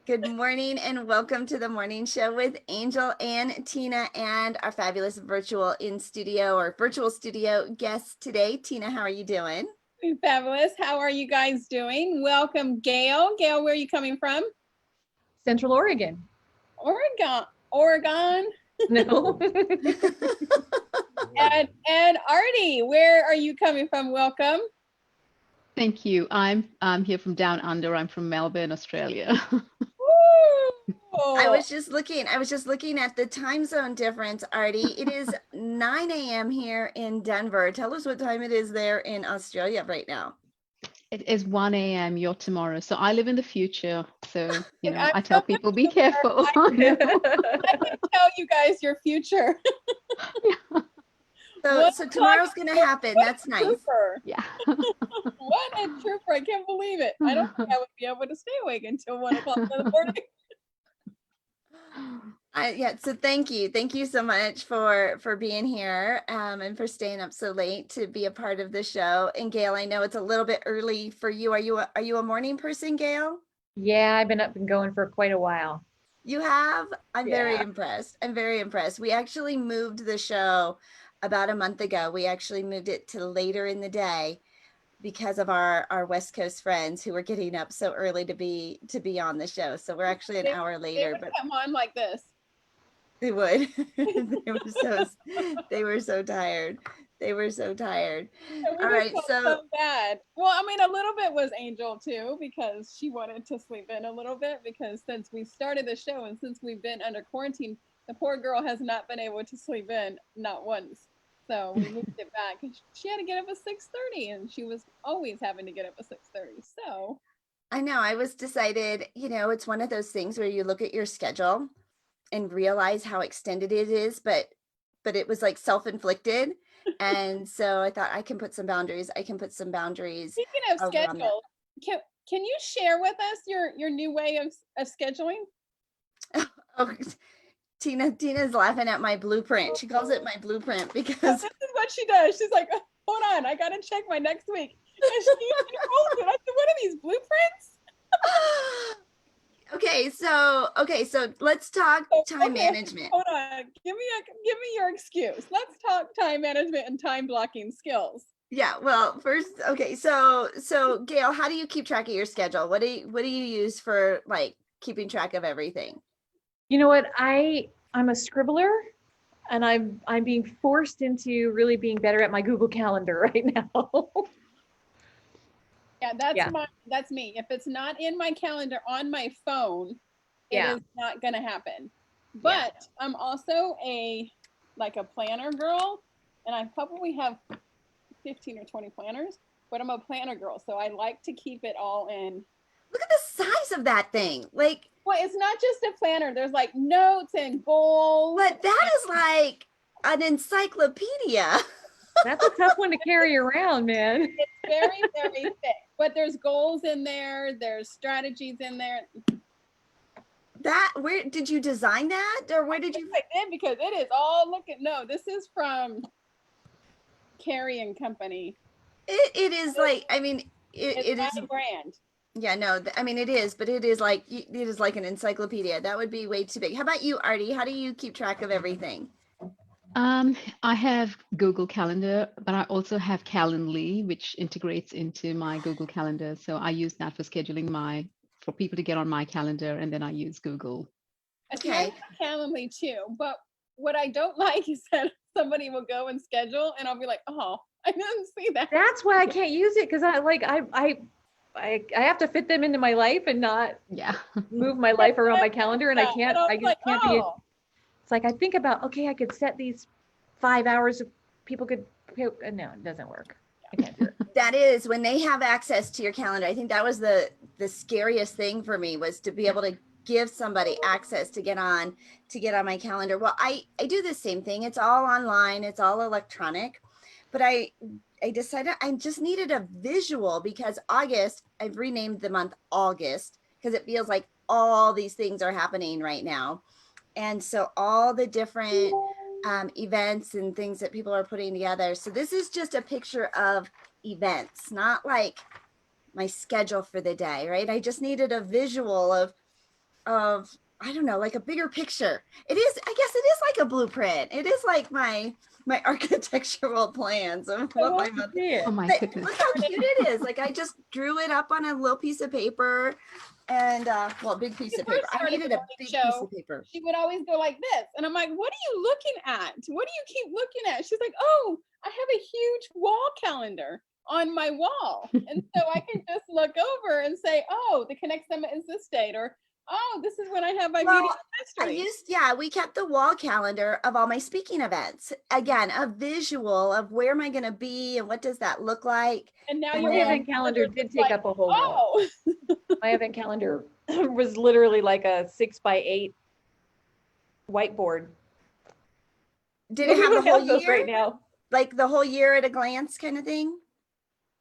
Good morning and welcome to the morning show with Angel and Tina and our fabulous virtual studio guests today. Tina, how are you doing? Fabulous. How are you guys doing? Welcome, Gail. Gail, where are you coming from? Central Oregon. Oregon. No. and Artie, where are you coming from? Welcome. Thank you. I'm here from down under. I'm from Melbourne, Australia. I was just looking at the time zone difference, Artie. It is 9 a.m. here in Denver. Tell us what time it is there in Australia right now. It is 1 a.m. your tomorrow. So I live in the future. So, I tell people be careful. I can tell you guys your future. So tomorrow's going to happen. That's nice. Trooper. Yeah. What a trooper. I can't believe it. I don't think I would be able to stay awake until 1 o'clock in the morning. So thank you so much for being here and for staying up so late to be a part of the show. And Gail, I know it's a little bit early for you. Are you a morning person, Gail? Yeah, I've been up and going for quite a while. You have? I'm very Yeah. impressed. We actually moved the show about a month ago. We actually moved it to later in the day because of our West Coast friends who were getting up so early to be on the show. So we're actually an hour later. But come on like this. They would. They were so tired. All right. So bad. Well, I mean, a little bit was Angel too, because she wanted to sleep in a little bit, because since we started the show and since we've been under quarantine, the poor girl has not been able to sleep in, not once. So we moved it back. She had to get up at 6:30, and she was always having to get up at 6:30. So I know. I was decided, it's one of those things where you look at your schedule and realize how extended it is, but it was like self-inflicted. And so I thought I can put some boundaries. Speaking of schedule, can you share with us your new way of scheduling? Oh, Tina's laughing at my blueprint. She calls it my blueprint because this is what she does. She's like, hold on, I gotta check my next week. And she holds it. I said, what are these blueprints? Okay, so let's talk time management. Hold on, give me your excuse. Let's talk time management and time blocking skills. Yeah, well, first, okay, so Gail, how do you keep track of your schedule? What do you use for like keeping track of everything? You know what? I'm a scribbler, and I'm being forced into really being better at my Google Calendar right now. Yeah, that's me. If it's not in my calendar on my phone, it is not gonna happen. But I'm also a planner girl, and I probably have 15 or 20 planners, but I'm a planner girl, so I like to keep it all in. Look at the size of that thing. Like, well, it's not just a planner. There's like notes and goals. But that is like an encyclopedia. That's a tough one to carry around, man. It's very, very thick. But there's goals in there. There's strategies in there. Where did you design that, or where did you? I did, because it is all No, this is from Carrie and Company. It is like, I mean, it is a brand. Yeah, no, I mean it is, but it is like an encyclopedia. That would be way too big. How about you, Artie? How do you keep track of everything? I have Google Calendar, but I also have Calendly, which integrates into my Google Calendar. So I use that for scheduling for people to get on my calendar, and then I use Google. Okay. I have Calendly too, but what I don't like is that somebody will go and schedule, and I'll be like, oh, I didn't see that. That's why I can't use it, because I have to fit them into my life and not move my life around my calendar, and I just can't be. It's like I think about, okay, I could set these 5 hours of people could. No, it doesn't work. I can't do it. That is when they have access to your calendar. I think that was the scariest thing for me, was to be able to give somebody access to get on my calendar. Well, I do the same thing. It's all online. It's all electronic. But I decided I just needed a visual, because August, I've renamed the month August because it feels like all these things are happening right now. And so all the different events and things that people are putting together. So this is just a picture of events, not like my schedule for the day, right? I just needed a visual of I don't know, like a bigger picture. It is, I guess it is like a blueprint. It is like my architectural plans of what my mother. Oh my But goodness. look how cute it is. Like I just drew it up on a little piece of paper and well, big piece of paper. I needed a big piece of paper. She would always go like this. And I'm like, what are you looking at? What do you keep looking at? She's like, oh, I have a huge wall calendar on my wall. And so I can just look over and say, oh, the Connect Summit is this date, or oh, this is when I have my meeting I we kept the wall calendar of all my speaking events. Again, a visual of where am I going to be and what does that look like. And now your event calendar did take up a whole wall. My event calendar was literally like a 6x8 whiteboard. Did it have the whole year right now? Like the whole year at a glance kind of thing?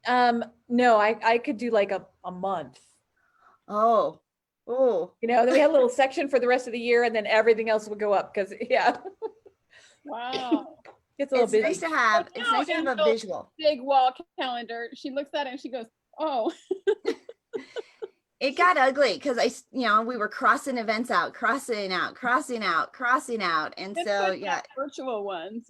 No, I could do like a month. Oh. You know, then we had a little section for the rest of the year, and then everything else would go up because Wow. It's a little busy. Nice to have. It's nice to have a visual. Big wall calendar. She looks at it and she goes, oh. It got ugly because we were crossing events out, crossing out. And it's so virtual ones,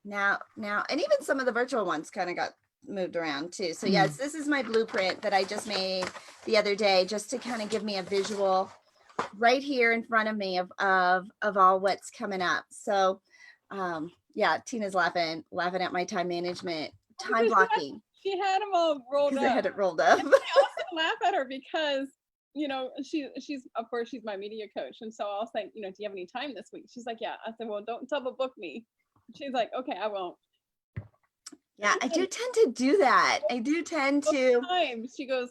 Now, and even some of the virtual ones kind of got moved around too. So yes, this is my blueprint that I just made the other day, just to kind of give me a visual right here in front of me of all what's coming up. So Tina's laughing at my time management, time blocking. She had them all rolled up. I had it rolled up. I also laugh at her because she's of course she's my media coach, and so I'll say, do you have any time this week? She's like, yeah. I said, well, don't double book me. She's like, okay, I won't. Yeah, I do tend to do that. I do tend to. She goes,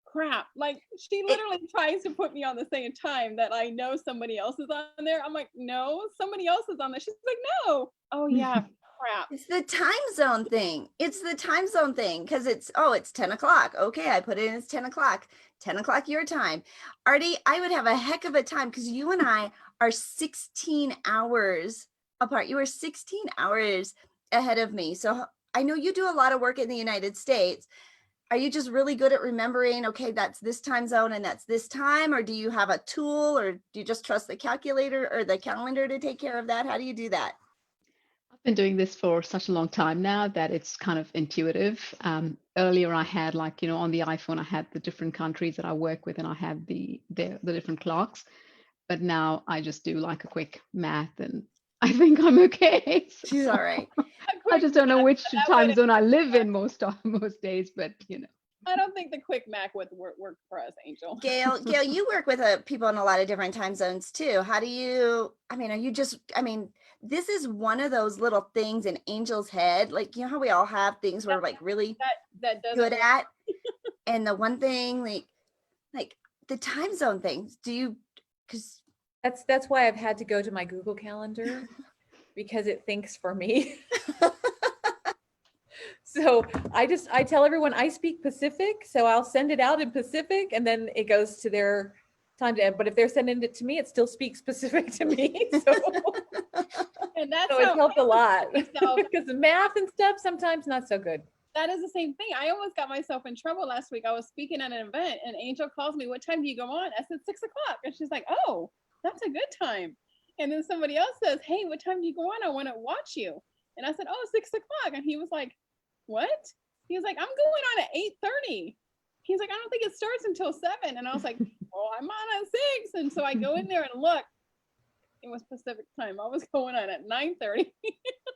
crap. Like she literally tries to put me on the same time that I know somebody else is on there. I'm like, no, somebody else is on there. She's like, no. Oh yeah, crap. It's the time zone thing. Because it's 10 o'clock. Okay, I put it in as 10 o'clock. 10 o'clock your time. Artie, I would have a heck of a time because you and I are 16 hours apart. You are 16 hours ahead of me. So I know you do a lot of work in the United States. Are you just really good at remembering, okay, that's this time zone and that's this time? Or do you have a tool, or do you just trust the calculator or the calendar to take care of that? How do you do that? I've been doing this for such a long time now that it's kind of intuitive. Earlier I had on the iPhone, I had the different countries that I work with, and I had the different clocks. But now I just do like a quick math, and I think I'm okay. She's all right. I just don't know which time zone I live in most days, but I don't think the quick math would work for us, Angel. Gail, you work with people in a lot of different time zones too. How do you, this is one of those little things in Angel's head. Like, how we all have things we're like really that good at. And the one thing like the time zone things, because that's why I've had to go to my Google Calendar because it thinks for me. So I tell everyone I speak Pacific, so I'll send it out in Pacific, and then it goes to their time to end. But if they're sending it to me, it still speaks Pacific to me. So, and it's helped a lot because the math and stuff sometimes not so good. That is the same thing. I almost got myself in trouble last week. I was speaking at an event, and Angel calls me, "What time do you go on?" I said 6 o'clock, and she's like, "Oh, that's a good time." And then somebody else says, "Hey, what time do you go on? I want to watch you." And I said, "Oh, 6 o'clock." And he was like, "What?" He was like, "I'm going on at 8:30. He's like, "I don't think it starts until 7. And I was like, "Oh, I'm on at 6. And so I go in there and look. It was Pacific time. I was going on at 9:30.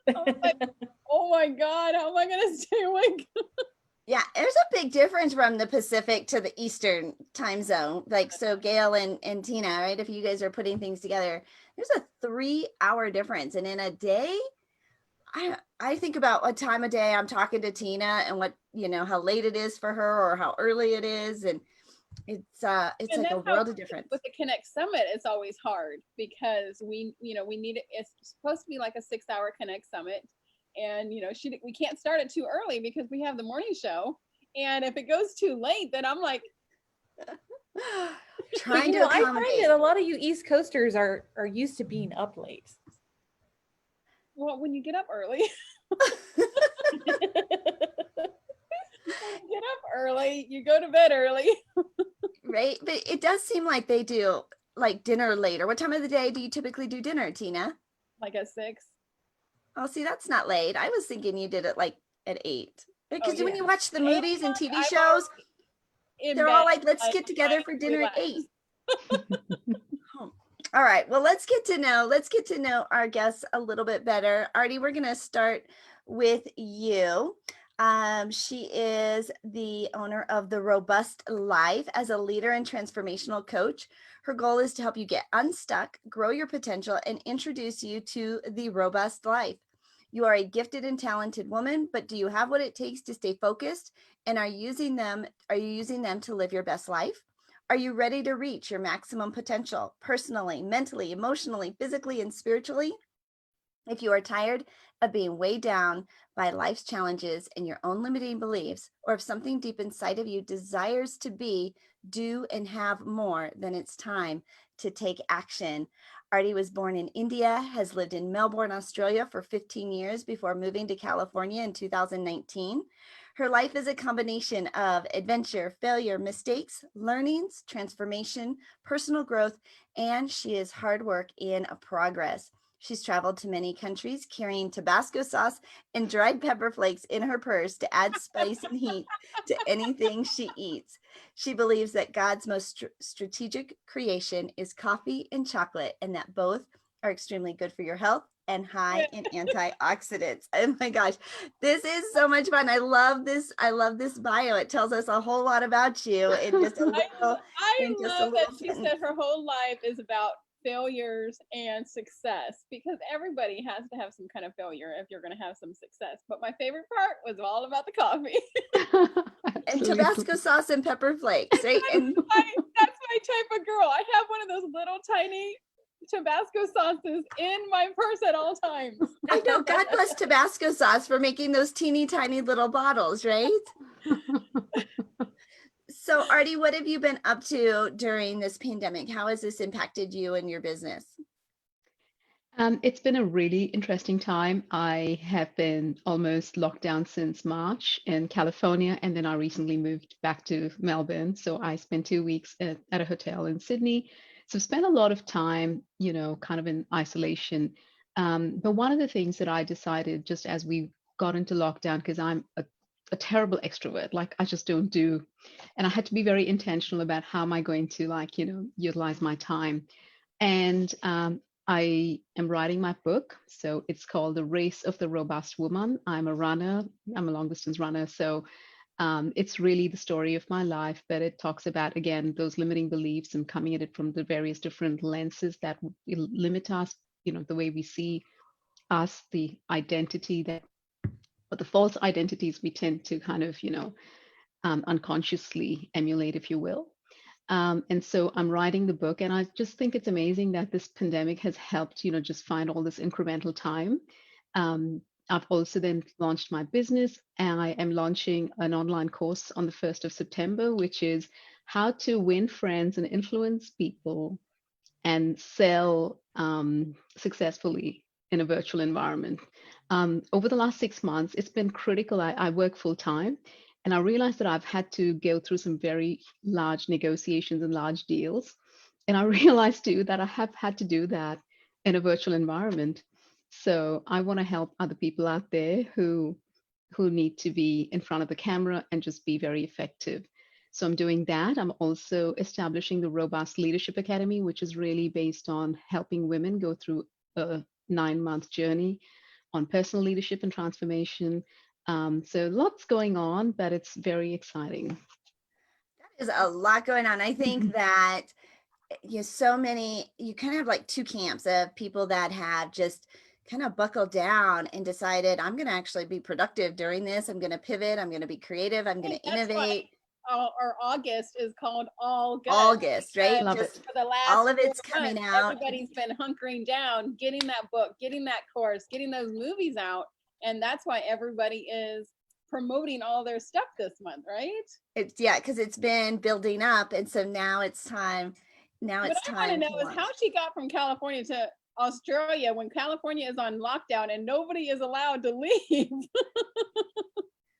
I was like, oh my God, how am I going to stay awake? Yeah, there's a big difference from the Pacific to the Eastern time zone. Like, so Gail and Tina, right? If you guys are putting things together, there's a 3-hour difference. And in a day, I think about what time of day I'm talking to Tina and what, how late it is for her or how early it is. And it's like a world of difference. With the Connect Summit, it's always hard because we need it. It's supposed to be like a 6-hour Connect Summit. And, we can't start it too early because we have the morning show. And if it goes too late, then I'm like, trying to accommodate. I find that a lot of you East Coasters are used to being up late. Well, when you get up early, you go to bed early. Right. But it does seem like they do like dinner later. What time of the day do you typically do dinner, Tina? Like at 6. Oh, see, that's not late. I was thinking you did it like at 8. Because when Yeah. you watch the 8 movies and TV I'm shows, in they're bed, all like, let's like, get together for trying to dinner at relax. 8. Oh. All right. Well, let's get to know our guests a little bit better. Artie, we're going to start with you. She is the owner of The Robust Life. As a leader and transformational coach, her goal is to help you get unstuck, grow your potential, and introduce you to the robust life. You are a gifted and talented woman, but do you have what it takes to stay focused? And are you using them to live your best life? Are you ready to reach your maximum potential personally, mentally, emotionally, physically, and spiritually? If you are tired of being weighed down by life's challenges and your own limiting beliefs, or if something deep inside of you desires to be, do, and have more, then it's time to take action. Artie was born in India, has lived in Melbourne, Australia for 15 years before moving to California in 2019. Her life is a combination of adventure, failure, mistakes, learnings, transformation, personal growth, and she is hard work in progress. She's traveled to many countries carrying Tabasco sauce and dried pepper flakes in her purse to add spice and heat to anything she eats. She believes that God's most strategic creation is coffee and chocolate, and that both are extremely good for your health and high in antioxidants. Oh my gosh, this is so much fun. I love this bio. It tells us a whole lot about you in just a little. I love that she said her whole life is about failures and success, because everybody has to have some kind of failure if you're going to have some success. But my favorite part was all about the coffee. And Tabasco sauce and pepper flakes, right? That's my type of girl. I have one of those little tiny Tabasco sauces in my purse at all times. I know. God bless Tabasco sauce for making those teeny tiny little bottles, right? So, Artie, what have you been up to during this pandemic? How has this impacted you and your business? It's been a really interesting time. I have been almost locked down since March in California, and then I recently moved back to Melbourne. So I spent 2 weeks at a hotel in Sydney. So spent a lot of time, kind of in isolation. But one of the things that I decided just as we got into lockdown, because I'm a terrible extrovert, like I just don't do, and I had to be very intentional about how am I going to utilize my time. And I am writing my book. So it's called The Race of the Robust Woman. I'm a runner. I'm a long distance runner. So it's really the story of my life, but it talks about, again, those limiting beliefs and coming at it from the various different lenses that limit us, the way we see us, the identity or the false identities we tend to kind of, unconsciously emulate, if you will. And so I'm writing the book, and I just think it's amazing that this pandemic has helped, just find all this incremental time. I've also then launched my business, and I am launching an online course on the 1st of September, which is how to win friends and influence people and sell successfully in a virtual environment. Over the last 6 months, it's been critical. I work full time. And I realized that I've had to go through some very large negotiations and large deals. And I realized too that I have had to do that in a virtual environment. So I want to help other people out there who need to be in front of the camera and just be very effective. So I'm doing that. I'm also establishing the Robust Leadership Academy, which is really based on helping women go through a 9-month journey on personal leadership and transformation. So lots going on, but it's very exciting. That is a lot going on. I think that you kind of have like two camps of people that have just kind of buckled down and decided, I'm going to actually be productive during this. I'm going to pivot. I'm going to be creative. I'm going to innovate. Our August is called August, right? Love just it. For the last all of it's 4 coming months, out. Everybody's been hunkering down, getting that book, getting that course, getting those movies out. And that's why everybody is promoting all their stuff this month, right? Because it's been building up. And so now it's time. What I want to know is how she got from California to Australia when California is on lockdown and nobody is allowed to leave.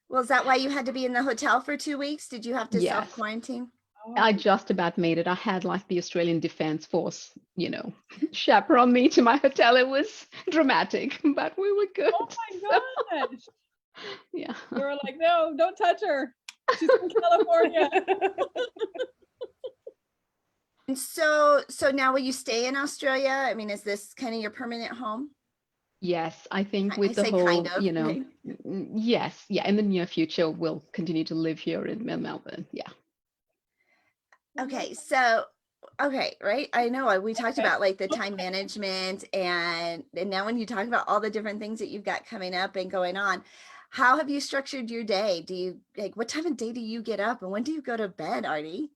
Well, is that why you had to be in the hotel for 2 weeks? Did you have to self-quarantine? I just about made it. I had like the Australian Defence Force, chaperone me to my hotel. It was dramatic, but we were good. Oh my gosh. Yeah. They were like, no, don't touch her. She's from California. And so now will you stay in Australia? I mean, is this kind of your permanent home? Yes, I think I with the say whole, kind of, right? yes, yeah, in the near future, we'll continue to live here in Melbourne. Yeah. Okay, right. I know we talked about like the time management and now when you talk about all the different things that you've got coming up and going on, how have you structured your day? Do you what time of day do you get up and when do you go to bed, Artie?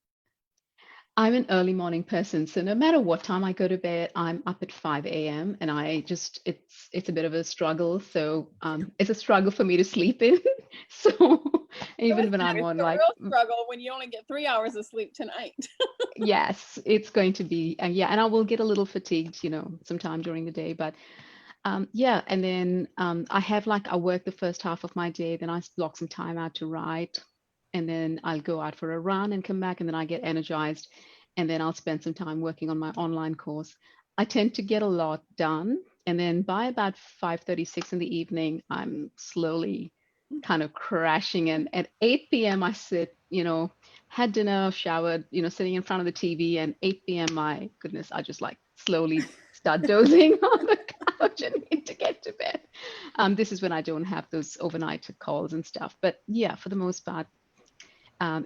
I'm an early morning person, so no matter what time I go to bed, I'm up at 5 a.m. and it's a bit of a struggle. So it's a struggle for me to sleep in. So even when I'm on a like real struggle when you only get 3 hours of sleep tonight. yes, it's going to be yeah, and I will get a little fatigued, sometime during the day, but yeah, and then I work the first half of my day, then I block some time out to write, and then I'll go out for a run and come back, and then I get energized, and then I'll spend some time working on my online course. I tend to get a lot done, and then by about 5:36 in the evening, I'm slowly kind of crashing, and at 8 p.m. I sit, had dinner, showered, sitting in front of the TV, and 8 p.m. my goodness, I just like slowly start dozing on the couch and need to get to bed. This is when I don't have those overnight calls and stuff. But yeah, for the most part,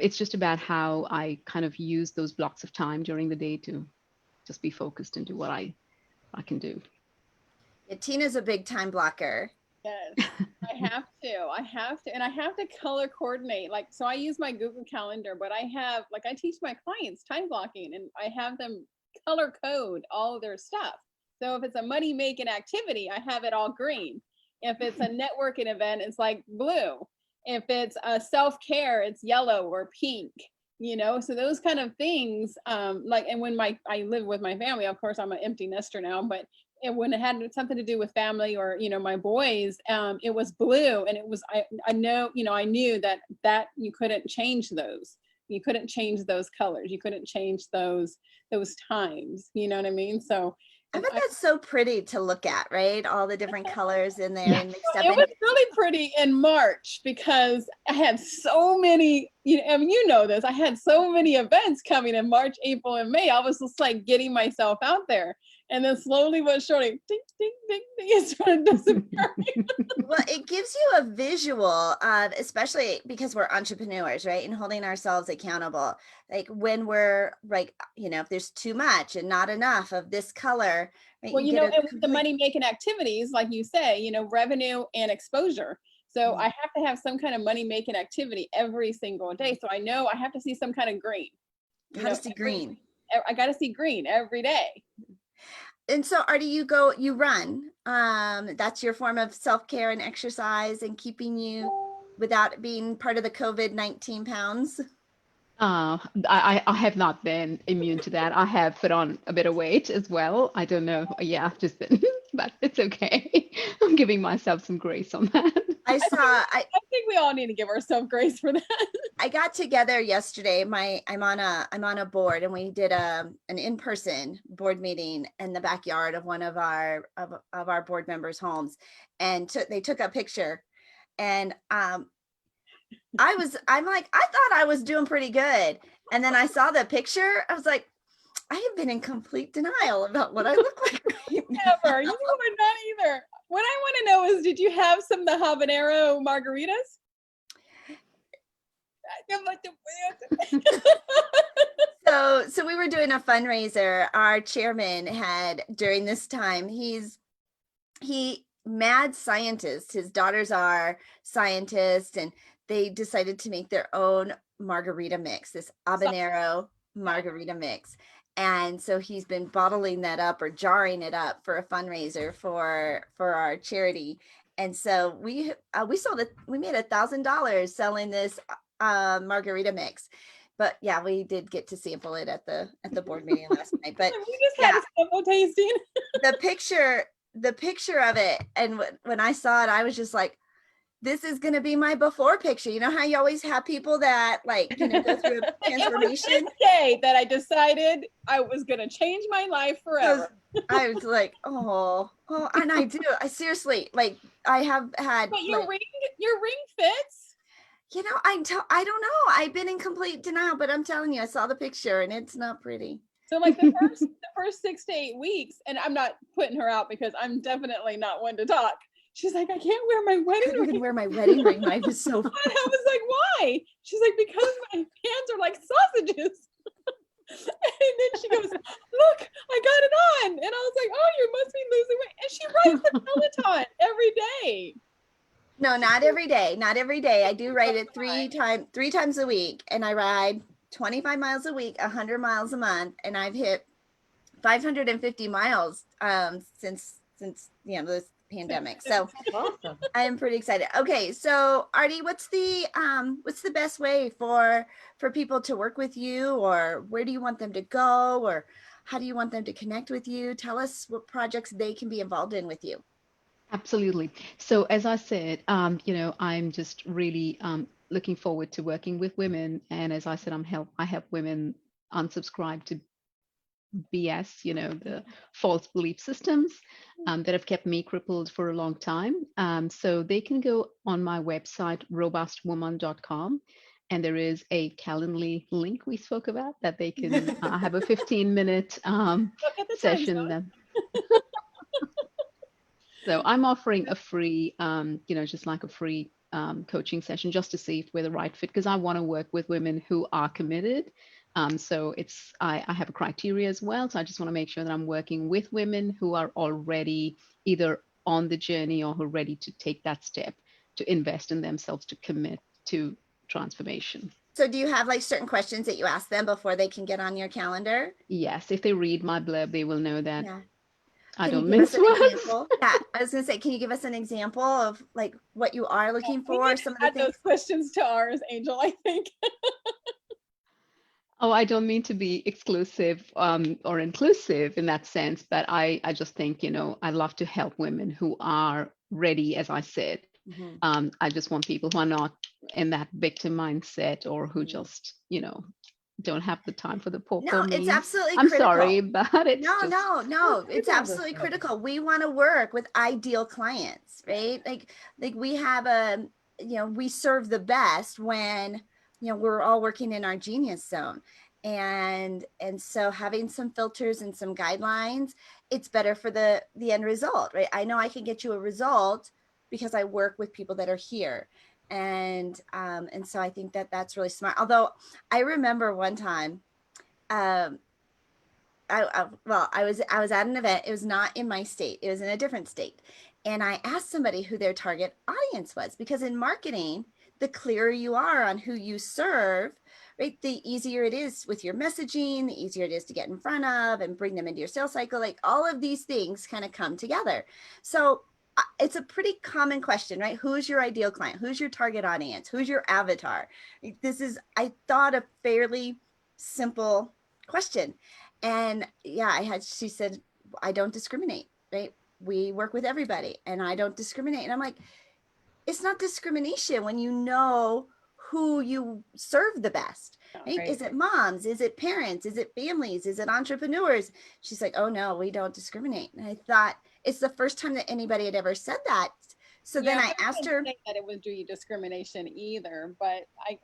it's just about how I kind of use those blocks of time during the day to just be focused and do what I can do. Yeah, Tina's a big time blocker. Yes, I have to, and I have to color coordinate. Like, so I use my Google Calendar, but I teach my clients time blocking, and I have them color code all of their stuff. So if it's a money making activity, I have it all green. If it's a networking event, it's like blue. If it's a self-care, it's yellow or pink. So those kind of things. And when I live with my family, of course, I'm an empty nester now, but when it had something to do with family or my boys, it was blue, and it was I knew that you couldn't change those. You couldn't change those colors. You couldn't change those times. You know what I mean? So I bet that's so pretty to look at, right? All the different colors in there and mixed up. It was really pretty in March because I had so many, you know this, I had so many events coming in March, April, and May. I was just like getting myself out there. And then slowly but surely, ding, ding, ding, ding, it started disappearing. Well, it gives you a visual, especially because we're entrepreneurs, right? And holding ourselves accountable. Like when we're like, if there's too much and not enough of this color, right? Well, and with the money making activities, like you say, revenue and exposure. So I have to have some kind of money making activity every single day. So I know I have to see some kind of green. I got to see green every day. And so Artie, you run. That's your form of self-care and exercise and keeping you without being part of the COVID-19 pounds. I have not been immune to that. I have put on a bit of weight as well. I don't know. Yeah, just been, but it's okay. I'm giving myself some grace on that. I think we all need to give ourselves grace for that. I got together yesterday. I'm on a board, and we did an in-person board meeting in the backyard of one of our board members' homes, and they took a picture, and I'm like, I thought I was doing pretty good, and then I saw the picture. I was like, I have been in complete denial about what I look like. Never, you were not either. What I want to know is, did you have some of the habanero margaritas? So we were doing a fundraiser. Our chairman had during this time, he mad scientist. His daughters are scientists, and they decided to make their own margarita mix, this habanero margarita mix. And so he's been bottling that up or jarring it up for a fundraiser for our charity. And so we sold it. We made $1,000 selling this margarita mix. But yeah, we did get to sample it at the board meeting last night. But we just had a sample tasting. the picture of it, and when I saw it, I was just like, this is going to be my before picture. You know how you always have people that like, go through a transformation? It was this day that I decided I was going to change my life forever. I was like, oh, and I do. I seriously, like, I have had. But your ring fits. I don't know. I've been in complete denial, but I'm telling you, I saw the picture and it's not pretty. So like the first 6 to 8 weeks, and I'm not putting her out because I'm definitely not one to talk. She's like, I can't wear my wedding ring. I couldn't wear my wedding ring. I was so fun. I was like, why? She's like, because my hands are like sausages. And then she goes, look, I got it on. And I was like, oh, you must be losing weight. And she rides the Peloton every day. No, not every day. Not every day. I do ride it three times a week. And I ride 25 miles a week, 100 miles a month. And I've hit 550 miles since this pandemic. So awesome. I'm pretty excited. Okay, so Artie, what's the best way for people to work with you, or where do you want them to go, or how do you want them to connect with you? Tell us what projects they can be involved in with you. Absolutely. So as I said, I'm just really looking forward to working with women, and as I said, I help women unsubscribe to BS, the false belief systems that have kept me crippled for a long time. So they can go on my website, robustwoman.com, and there is a Calendly link we spoke about that they can have a 15-minute session. So I'm offering a free, just like a free coaching session just to see if we're the right fit, because I want to work with women who are committed. So I have a criteria as well. So I just want to make sure that I'm working with women who are already either on the journey or who are ready to take that step to invest in themselves, to commit to transformation. So do you have like certain questions that you ask them before they can get on your calendar? Yes. If they read my blurb, they will know that I don't mince words. Yeah, I was going to say, can you give us an example of like what you are looking for? Some of the things. Those questions to ours, Angel, I think. Oh, I don't mean to be exclusive or inclusive in that sense, but I just think, I love to help women who are ready, as I said. Mm-hmm. I just want people who are not in that victim mindset, or who just, don't have the time for the poor. No, it's absolutely I'm critical. Sorry, but it's no, it's absolutely critical. We want to work with ideal clients, right? Like we have we serve the best when we're all working in our genius zone. And so having some filters and some guidelines, it's better for the end result, right? I know I can get you a result because I work with people that are here. And so I think that that's really smart. Although I remember one time, I was at an event. It was not in my state. It was in a different state. And I asked somebody who their target audience was, because in marketing, the clearer you are on who you serve, right, the easier it is with your messaging, the easier it is to get in front of and bring them into your sales cycle. Like all of these things kind of come together. So it's a pretty common question, right? Who's your ideal client? Who's your target audience? Who's your avatar? This is, I thought, a fairly simple question. And she said, I don't discriminate, right? We work with everybody and I don't discriminate. And I'm like, it's not discrimination when you know who you serve the best, right? Right. Is it moms? Is it parents? Is it families? Is it entrepreneurs? She's like, oh no, we don't discriminate. And I thought it's the first time that anybody had ever said that. So then I asked her that it would do discrimination either, but I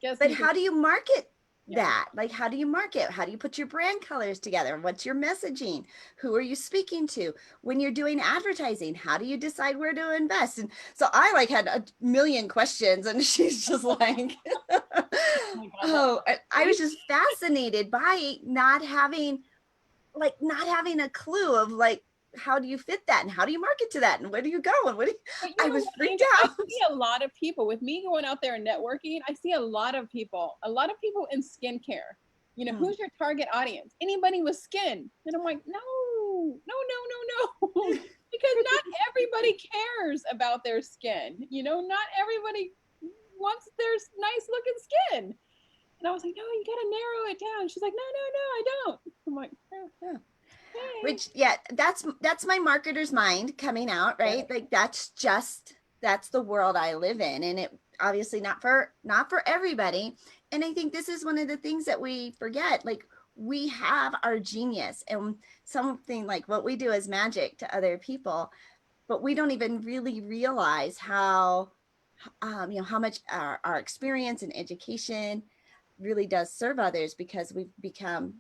guess. But how do you market that? Like, how do you market? How do you put your brand colors together? What's your messaging? Who are you speaking to? When you're doing advertising, how do you decide where to invest? And so I had a million questions, and she's just like, I was just fascinated by not having a clue of how do you fit that, and how do you market to that, and where do you go, and I was freaked out. I see a lot of people with me going out there and networking. I see a lot of people in skincare. Who's your target audience? Anybody with skin? And I'm like, no, because not everybody cares about their skin. Not everybody wants their nice looking skin. And I was like, no, you got to narrow it down. She's like, no, I don't. I'm like, yeah. Which, that's my marketer's mind coming out, right? Like that's that's the world I live in. And it obviously not for everybody. And I think this is one of the things that we forget. Like, we have our genius, and something like what we do is magic to other people, but we don't even really realize how how much our experience and education really does serve others, because we've become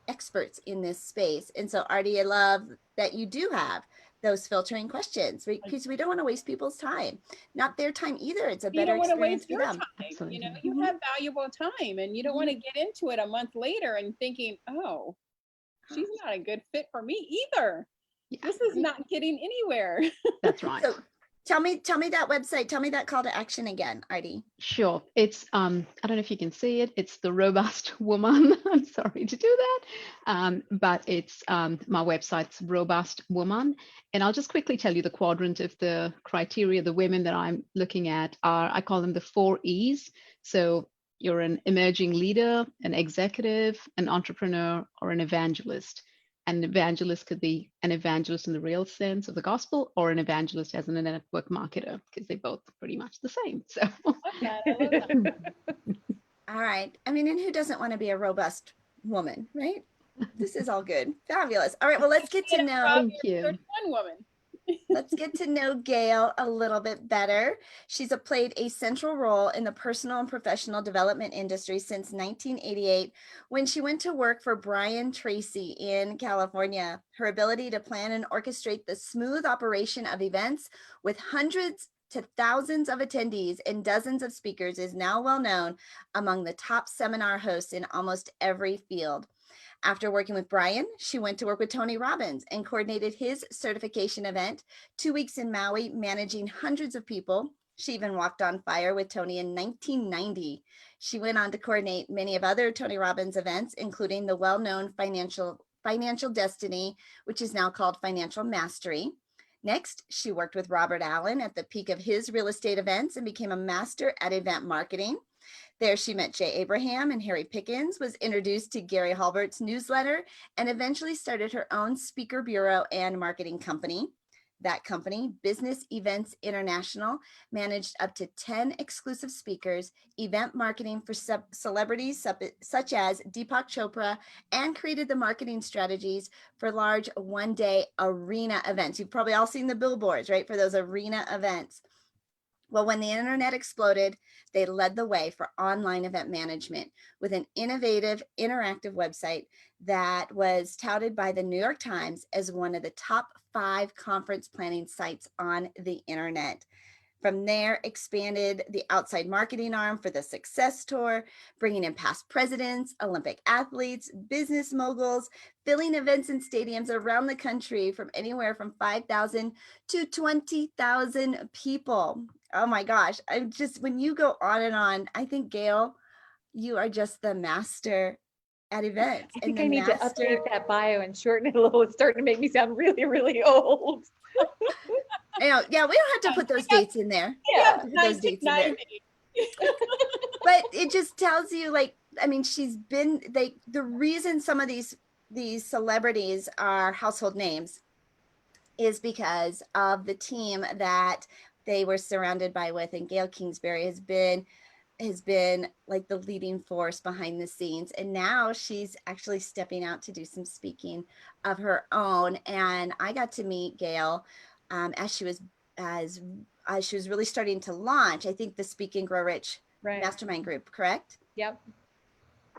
experts in this space. And so, Artie, I love that you do have those filtering questions, because we don't want to waste people's time, not their time either. It's a better experience for them. Time. You know, you have valuable time, and you don't want to get into it a month later and thinking, oh, she's not a good fit for me either. Yeah. This is not getting anywhere. That's right. So tell me that website, tell me that call to action again, Artie. Sure. It's I don't know if you can see it. It's the Robust Woman. I'm sorry to do that. But it's my website's Robust Woman. And I'll just quickly tell you the quadrant of the criteria. The women that I'm looking at are, I call them the 4 E's. So you're an emerging leader, an executive, an entrepreneur, or an evangelist. An evangelist could be an evangelist in the real sense of the gospel, or an evangelist as a network marketer, because they're both pretty much the same. So, I love that. All right. I mean, and who doesn't want to be a robust woman, right? This is all good. Fabulous. All right. Well, let's get to know. Thank you. One woman. Let's get to know Gail a little bit better. She's played a central role in the personal and professional development industry since 1988, when she went to work for Brian Tracy in California. Her ability to plan and orchestrate the smooth operation of events with hundreds to thousands of attendees and dozens of speakers is now well known among the top seminar hosts in almost every field. After working with Brian, she went to work with Tony Robbins and coordinated his certification event, 2 weeks in Maui, managing hundreds of people. She even walked on fire with Tony in 1990. She went on to coordinate many of other Tony Robbins events, including the well-known Financial Destiny, which is now called Financial Mastery. Next, she worked with Robert Allen at the peak of his real estate events and became a master at event marketing. There she met Jay Abraham and Harry Pickens, was introduced to Gary Halbert's newsletter, and eventually started her own speaker bureau and marketing company. That company, Business Events International, managed up to 10 exclusive speakers, event marketing for celebrities such as Deepak Chopra, and created the marketing strategies for large one-day arena events. You've probably all seen the billboards, right, for those arena events. Well, when the internet exploded, they led the way for online event management with an innovative, interactive website that was touted by the New York Times as one of the top 5 conference planning sites on the internet. From there, expanded the outside marketing arm for the Success Tour, bringing in past presidents, Olympic athletes, business moguls, filling events in stadiums around the country from anywhere from 5,000 to 20,000 people. Oh my gosh. When you go on and on, I think, Gail, you are just the master at events. I think I need to update that bio and shorten it a little. It's starting to make me sound really, really old. Yeah, we don't have to put those dates in there. Yeah, those dates in there. But it just tells you, like, I mean, the reason some of these celebrities are household names is because of the team that they were surrounded by with, and Gail Kingsbury has been like the leading force behind the scenes, and now she's actually stepping out to do some speaking of her own. And I got to meet Gail as she was really starting to launch, I think, the Speak and Grow Rich mastermind group, correct? Yep.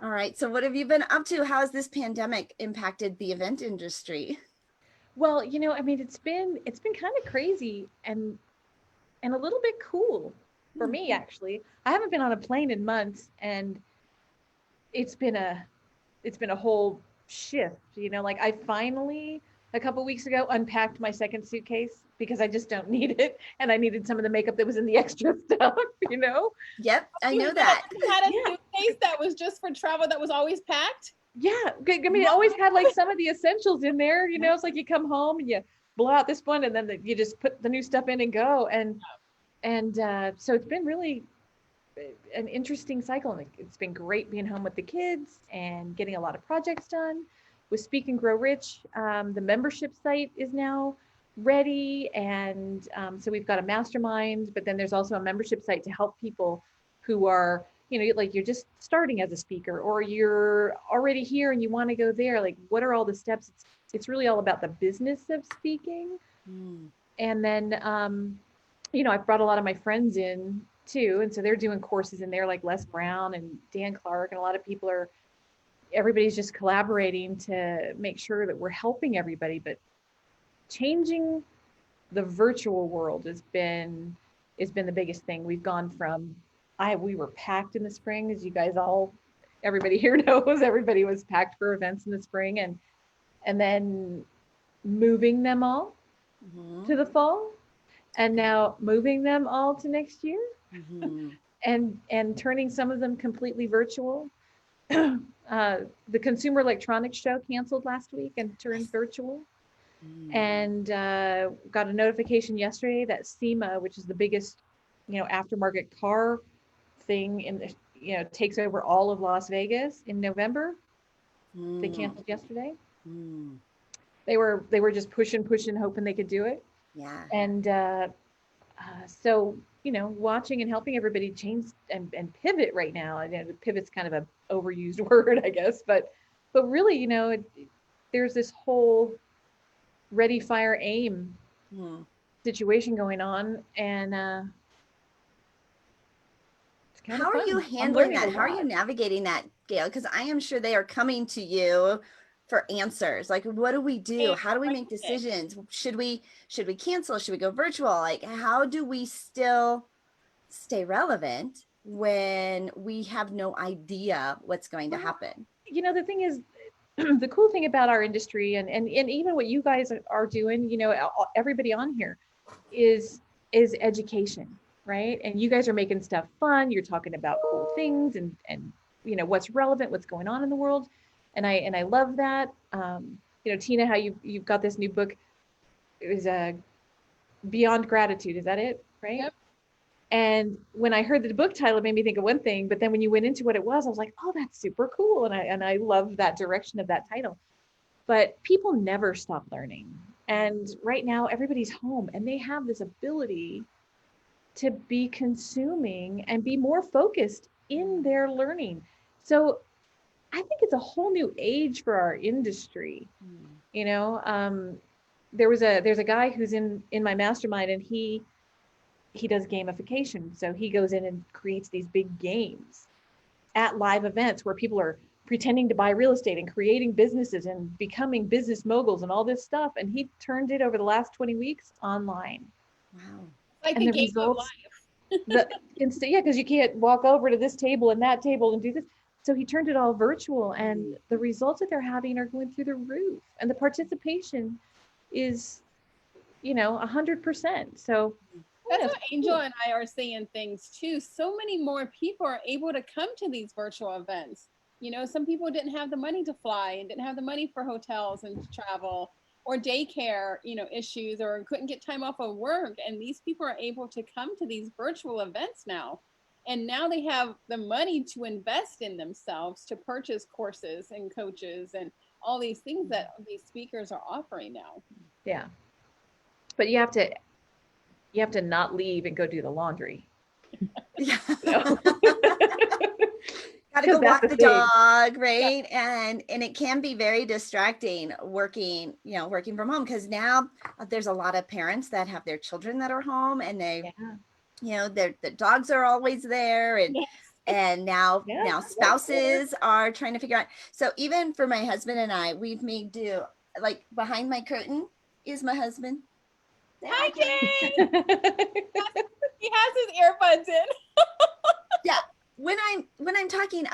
All right. So what have you been up to? How has this pandemic impacted the event industry? Well, I mean, it's been kind of crazy and a little bit cool for me, actually. I haven't been on a plane in months, and it's been a whole shift. Like, I finally, a couple weeks ago, unpacked my second suitcase because I just don't need it, and I needed some of the makeup that was in the extra stuff. Yep, I know that. You had a suitcase that was just for travel that was always packed. Yeah, I mean, it always had like some of the essentials in there. It's like you come home and you blow out this one, and then you just put the new stuff in and go. And so it's been really an interesting cycle. And it's been great being home with the kids and getting a lot of projects done. With Speak and Grow Rich, the membership site is now ready. And so we've got a mastermind, but then there's also a membership site to help people who are, like you're just starting as a speaker, or you're already here and you want to go there. Like, what are all the steps? It's really all about the business of speaking. And then, I've brought a lot of my friends in too. And so they're doing courses in there, like Les Brown and Dan Clark. And a lot of people everybody's just collaborating to make sure that we're helping everybody. But changing the virtual world has been the biggest thing. We've gone from, we were packed in the spring, as you guys everybody here knows, everybody was packed for events in the spring, and then moving them all to the fall, and now moving them all to next year, and turning some of them completely virtual. The Consumer Electronics Show canceled last week and turned virtual. And got a notification yesterday that SEMA, which is the biggest, aftermarket car thing takes over all of Las Vegas in November. They canceled yesterday. They were just pushing, hoping they could do it. Yeah. And so, watching and helping everybody change and pivot right now. Pivot's kind of an overused word, I guess, but really, there's this whole ready, fire, aim situation going on. And it's kind of how fun. are you handling that? How are you navigating that, Gail? Because I am sure they are coming to you for answers. Like, what do we do? How do we make decisions? Should we cancel? Should we go virtual? Like, how do we still stay relevant when we have no idea what's going to happen? The thing is, the cool thing about our industry and even what you guys are doing, everybody on here is education, right? And you guys are making stuff fun. You're talking about cool things and what's relevant, what's going on in the world. And I love that. Tina, how you've got this new book. It was Beyond Gratitude. Is that it? Right? Yep. And when I heard the book title, it made me think of one thing, but then when you went into what it was, I was like, oh, that's super cool. And I love that direction of that title. But people never stop learning. And right now, everybody's home and they have this ability to be consuming and be more focused in their learning. So I think it's a whole new age for our industry. There's a guy who's in my mastermind, and he does gamification. So he goes in and creates these big games at live events where people are pretending to buy real estate and creating businesses and becoming business moguls and all this stuff. And he turned it over the last 20 weeks online. Wow. Like and the the game results, of life. because you can't walk over to this table and that table and do this. So he turned it all virtual, and the results that they're having are going through the roof, and the participation is, 100%. So that's what Angel and I are seeing things too. So many more people are able to come to these virtual events. Some people didn't have the money to fly and didn't have the money for hotels and travel or daycare, issues, or couldn't get time off of work. And these people are able to come to these virtual events now. And now they have the money to invest in themselves, to purchase courses and coaches and all these things that these speakers are offering now. Yeah. But you have to not leave and go do the laundry. Yeah. Got to go walk the dog, right? Yeah. And it can be very distracting working from home, because now there's a lot of parents that have their children that are home, and they, the dogs are always there, and and now spouses are trying to figure out. So even for my husband and I, we've made do. Like, behind my curtain is my husband. Hi, Jay. He has his earbuds in. Yeah. When I'm talking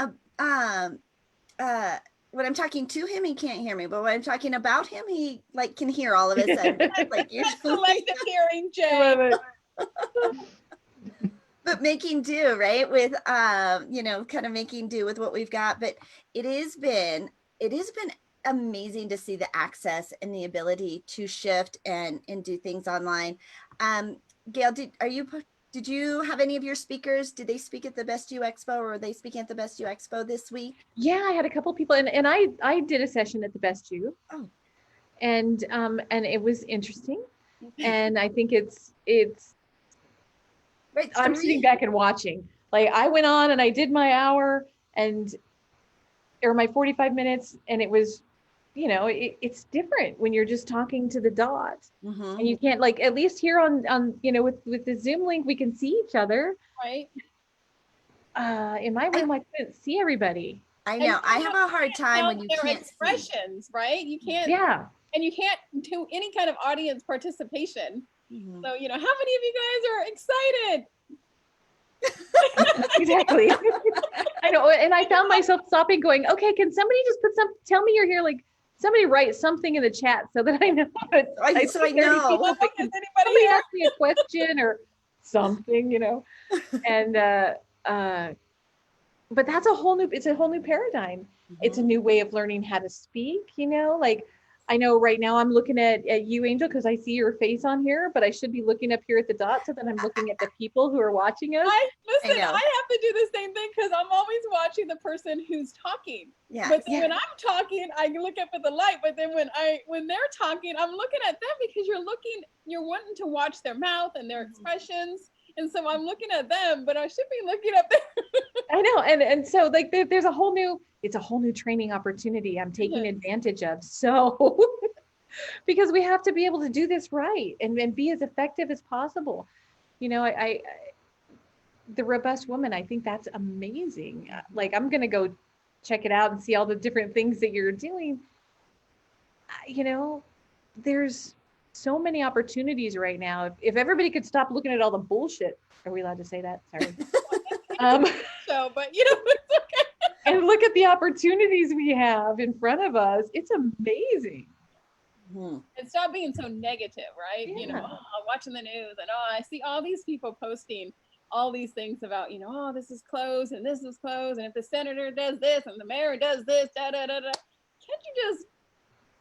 when I'm talking to him, he can't hear me, but when I'm talking about him, he can hear all of us. Like, usually. Selective hearing, Jay. But making do, right, with kind of making do with what we've got. But it has been amazing to see the access and the ability to shift and do things online. Gail, did you have any of your speakers? Did they speak at the Best You Expo, or were they speaking at the Best You Expo this week? Yeah, I had a couple of people, and I did a session at the Best You. Oh. And it was interesting. And I think it's Right, I'm sitting back and watching. Like I went on and I did my hour or my 45 minutes, and it was, it's different when you're just talking to the dot. Mm-hmm. And you can't, like, at least here on with the Zoom link, we can see each other. Right. In my room, I couldn't see everybody. I know. I have a hard time when you can't expressions, right? You can't. Yeah. And you can't do any kind of audience participation. Mm-hmm. So, how many of you guys are excited? Exactly. I know. And I found myself stopping going, okay, can somebody just tell me you're here? Like somebody write something in the chat so that I know. So I know. Can somebody ask me a question or something, and, but that's it's a whole new paradigm. Mm-hmm. It's a new way of learning how to speak, like I know right now I'm looking at you, Angel, because I see your face on here, but I should be looking up here at the dot so that I'm looking at the people who are watching us. I have to do the same thing because I'm always watching the person who's talking. Yeah. But then when I'm talking, I look up at the light. But then when they're talking, I'm looking at them because you're wanting to watch their mouth and their expressions. And so I'm looking at them, but I should be looking up there. I know. And so like there's it's a whole new training opportunity I'm taking advantage of. So because we have to be able to do this right and be as effective as possible. The robust woman, I think that's amazing. Like I'm going to go check it out and see all the different things that you're doing. There's so many opportunities right now. If everybody could stop looking at all the bullshit, are we allowed to say that? Sorry. So, but it's okay. And look at the opportunities we have in front of us. It's amazing. And stop being so negative, right? Yeah. Watching the news and I see all these people posting all these things about, this is closed and this is closed. And if the senator does this and the mayor does this, da da da da. Can't you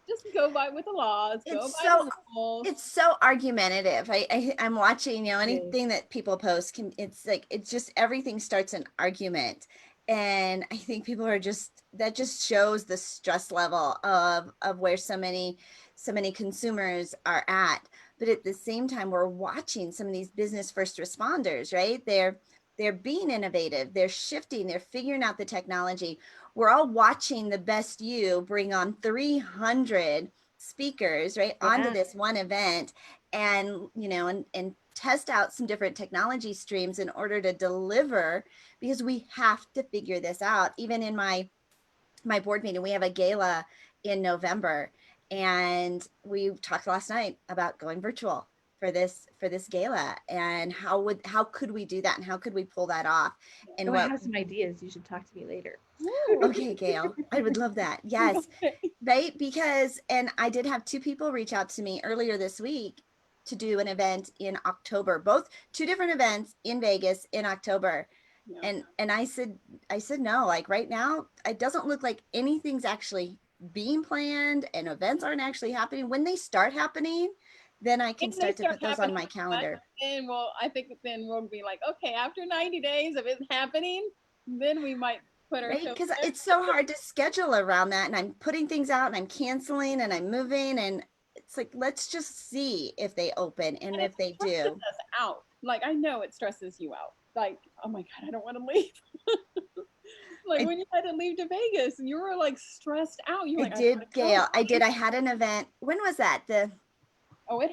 just go by with the laws? It's so argumentative. I'm watching, anything that people post it's just everything starts an argument. And I think people are that just shows the stress level of where so many consumers are at. But at the same time, we're watching some of these business first responders, right? They're being innovative. They're shifting. They're figuring out the technology. We're all watching the Best You bring on 300 speakers, right, onto this one event, and and test out some different technology streams in order to deliver, because we have to figure this out. Even in my board meeting, we have a gala in November, and we talked last night about going virtual for this gala, and how could we do that, and how could we pull that off? And I have some ideas. You should talk to me later. Okay, Gail, I would love that. Yes, right, because, and I did have 2 people reach out to me earlier this week to do an event in October, both 2 different events in Vegas in October. Yeah. And I said no, like right now, it doesn't look like anything's actually being planned and events aren't actually happening. When they start happening, then I can start to put those on my calendar. And I think then we'll be like, okay, after 90 days of it happening, then we might put our right, because it's so hard to schedule around that, and I'm putting things out and I'm canceling and I'm moving, and it's like, let's just see if they open, and if they do. Us out. Like, I know it stresses you out. Like, oh my God, I don't want to leave. Like when you had to leave to Vegas, you were like stressed out. You were like, did, Gail. I did. I had an event. When was that? It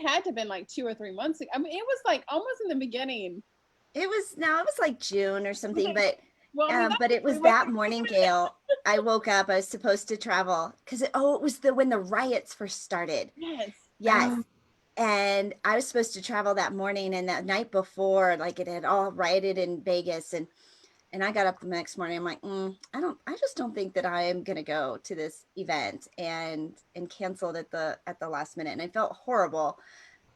had to have been like 2 or 3 months ago. I mean, it was like almost in the beginning. It was like June or something, but but it was that morning, Gail. I woke up. I was supposed to travel because it was when the riots first started. Yes. And I was supposed to travel that morning, and that night before, like it had all rioted in Vegas, and I got up the next morning. I'm like, I just don't think that I am gonna go to this event, and canceled at the last minute, and I felt horrible.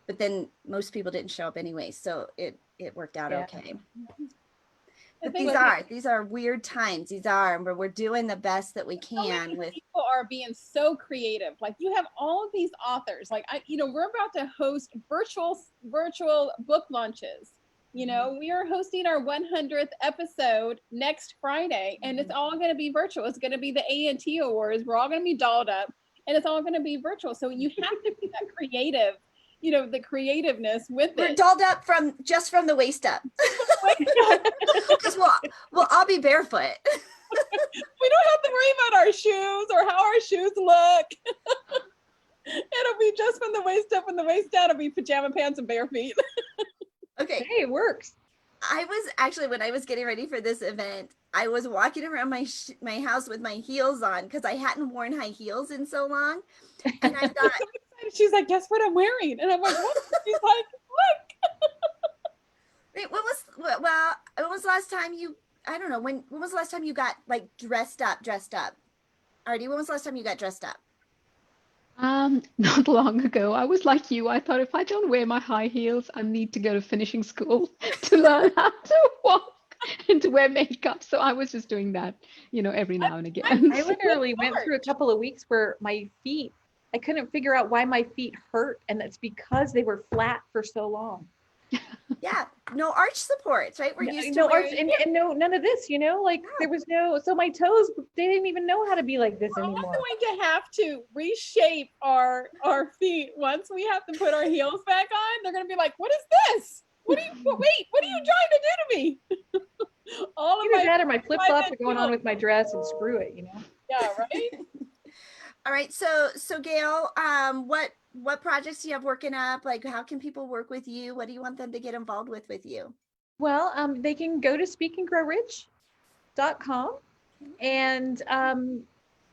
But then most people didn't show up anyway, so it worked out okay. But these are weird times. We're doing the best that we can. People are being so creative. Like you have all of these authors. Like we're about to host virtual book launches. We are hosting our 100th episode next Friday, and it's all going to be virtual. It's going to be the A&T Awards. We're all going to be dolled up, and it's all going to be virtual. So you have to be that creative the creativeness with We're it. dolled up from the waist up. Because we'll all be barefoot. We don't have to worry about our shoes or how our shoes look. It'll be just from the waist up, and the waist down it'll be pajama pants and bare feet. Okay. Hey, it works. I was actually, when I was getting ready for this event, I was walking around my house with my heels on because I hadn't worn high heels in so long. And I thought, she's like, guess what I'm wearing? And I'm like, what? She's like, wait, when was the last time you, I don't know, when was the last time you got like dressed up? Artie, when was the last time you got dressed up? Not long ago. I was like you. I thought if I don't wear my high heels, I need to go to finishing school to learn how to walk and to wear makeup. So I was just doing that, every now and again. I literally went through a couple of weeks where my feet, I couldn't figure out why my feet hurt, and it's because they were flat for so long. Yeah, no arch supports, right? We're used to no wearing... arch, and no none of this, there was no. So my toes, they didn't even know how to be like this anymore. We're going to have to reshape our feet once we have to put our heels back on. They're going to be like, "What is this? What are you trying to do to me?" All of either that or my flip flops are going on with my dress, and screw it, Yeah, right. All right, so Gail, what projects do you have working up? Like, how can people work with you? What do you want them to get involved with you? Well, they can go to speakandgrowrich.com, and